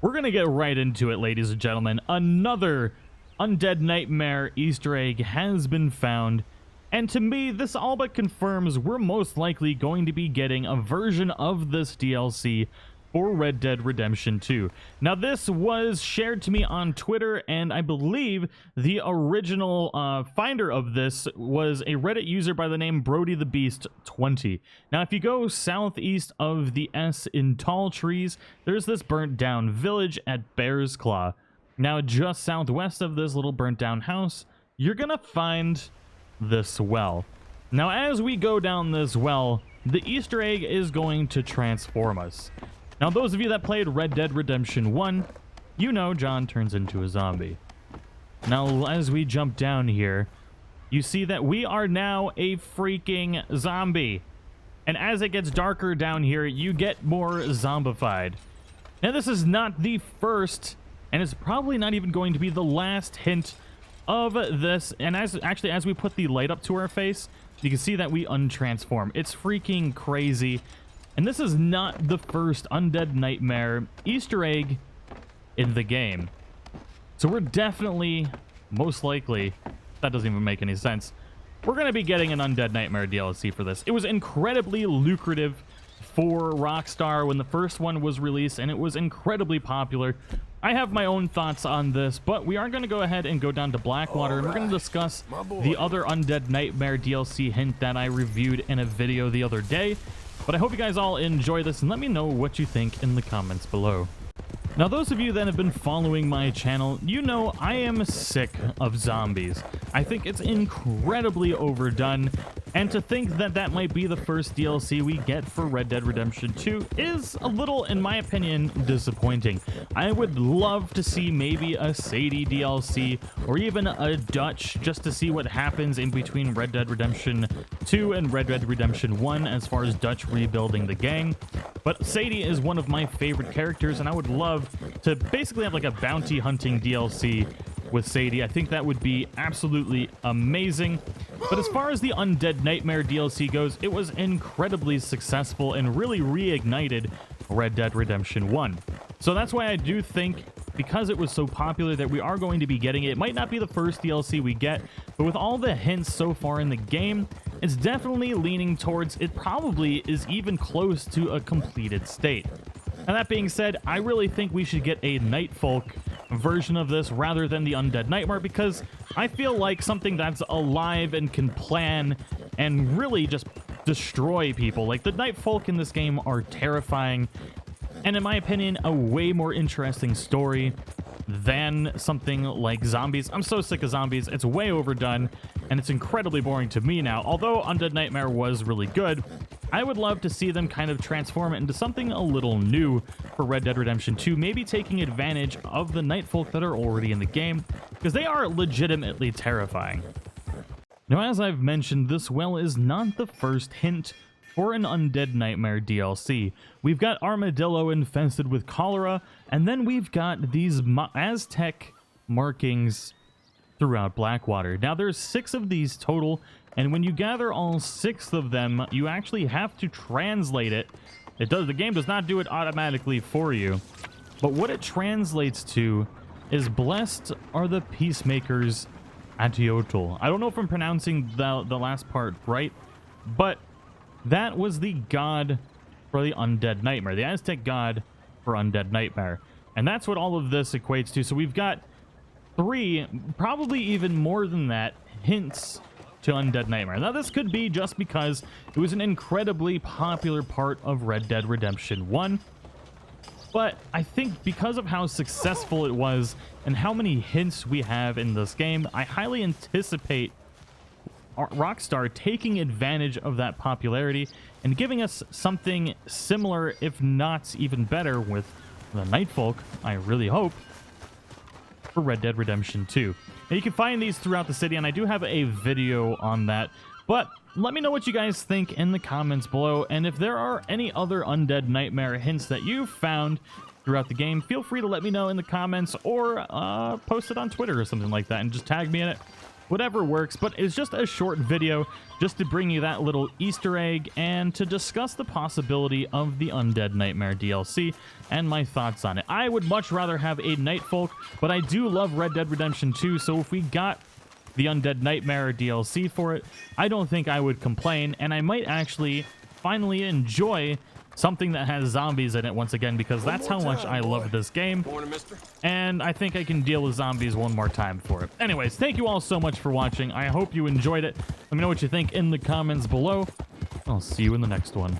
We're going to get right into it, ladies and gentlemen. Another Undead Nightmare Easter egg has been found. And to me, this all but confirms we're most likely going to be getting a version of this DLC for Red Dead Redemption 2. Now, this was shared to me on Twitter, and I believe the original finder of this was a Reddit user by the name Brody the Beast 20. Now, if you go southeast of the S in Tall Trees, there's this burnt down village at Bear's Claw. Now, just southwest of this little burnt down house, you're gonna find this well. Now, as we go down this well, the Easter egg is going to transform us. Now, those of you that played Red Dead Redemption 1, you know John turns into a zombie. Now, as we jump down here, you see that we are now a freaking zombie. And as it gets darker down here, you get more zombified. Now, this is not the first, and it's probably not even going to be the last hint of this. And as we put the light up to our face, you can see that we untransform. It's freaking crazy. And this is not the first Undead Nightmare Easter egg in the game. So we're definitely, most likely, that doesn't even make any sense, we're going to be getting an Undead Nightmare DLC for this. It was incredibly lucrative for Rockstar when the first one was released, and it was incredibly popular. I have my own thoughts on this, but we are going to go ahead and go down to Blackwater, and we're going to discuss the other Undead Nightmare DLC hint that I reviewed in a video the other day. But I hope you guys all enjoy this, and let me know what you think in the comments below. Now, those of you that have been following my channel, you know I am sick of zombies. I think it's incredibly overdone, and to think that that might be the first DLC we get for Red Dead Redemption 2 is a little, in my opinion, disappointing. I would love to see maybe a Sadie DLC, or even a Dutch, just to see what happens in between Red Dead Redemption 2 and Red Dead Redemption 1 as far as Dutch rebuilding the gang. But Sadie is one of my favorite characters, and I would love to basically have like a bounty hunting DLC with Sadie. I think that would be absolutely amazing. But as far as the Undead Nightmare DLC goes, it was incredibly successful and really reignited Red Dead Redemption 1. So that's why I do think, because it was so popular, that we are going to be getting it. It might not be the first DLC we get, but with all the hints so far in the game, it's definitely leaning towards it probably is even close to a completed state. Now, that being said, I really think we should get a Nightfolk version of this rather than the Undead Nightmare, because I feel like something that's alive and can plan and really just destroy people. Like, the Nightfolk in this game are terrifying, and in my opinion, a way more interesting story than something like zombies. I'm so sick of zombies. It's way overdone, and it's incredibly boring to me now. Although Undead Nightmare was really good, I would love to see them kind of transform it into something a little new for Red Dead Redemption 2, maybe taking advantage of the Nightfolk that are already in the game, because they are legitimately terrifying. Now, as I've mentioned, this well is not the first hint for an Undead Nightmare DLC. We've got Armadillo infested with cholera, and then we've got these Aztec markings throughout Blackwater. Now, there's 6 of these total, and when you gather all 6 of them, you actually have to translate it. The game does not do it automatically for you, but what it translates to is "Blessed are the peacemakers Atiotl." I don't know if I'm pronouncing the last part right, but that was the god for the Undead Nightmare, the Aztec god for Undead Nightmare. And that's what all of this equates to. So we've got 3, probably even more than that, hints to Undead Nightmare. Now, this could be just because it was an incredibly popular part of Red Dead Redemption 1. But I think because of how successful it was and how many hints we have in this game, I highly anticipate Rockstar taking advantage of that popularity and giving us something similar, if not even better, with the Nightfolk, I really hope, for Red Dead Redemption 2. Now, you can find these throughout the city, and I do have a video on that, but let me know what you guys think in the comments below, and if there are any other Undead Nightmare hints that you've found throughout the game, feel free to let me know in the comments, or post it on Twitter or something like that, and just tag me in it. whatever works, but it's just a short video just to bring you that little Easter egg and to discuss the possibility of the Undead Nightmare DLC and my thoughts on it. I would much rather have a Nightfolk, but I do love Red Dead Redemption 2, so if we got the Undead Nightmare DLC for it, I don't think I would complain, and I might actually finally enjoy something that has zombies in it once again, because that's how much I love this game, and I think I can deal with zombies one more time for it. Anyways, thank you all so much for watching. I hope you enjoyed it. Let me know what you think in the comments below. I'll see you in the next one.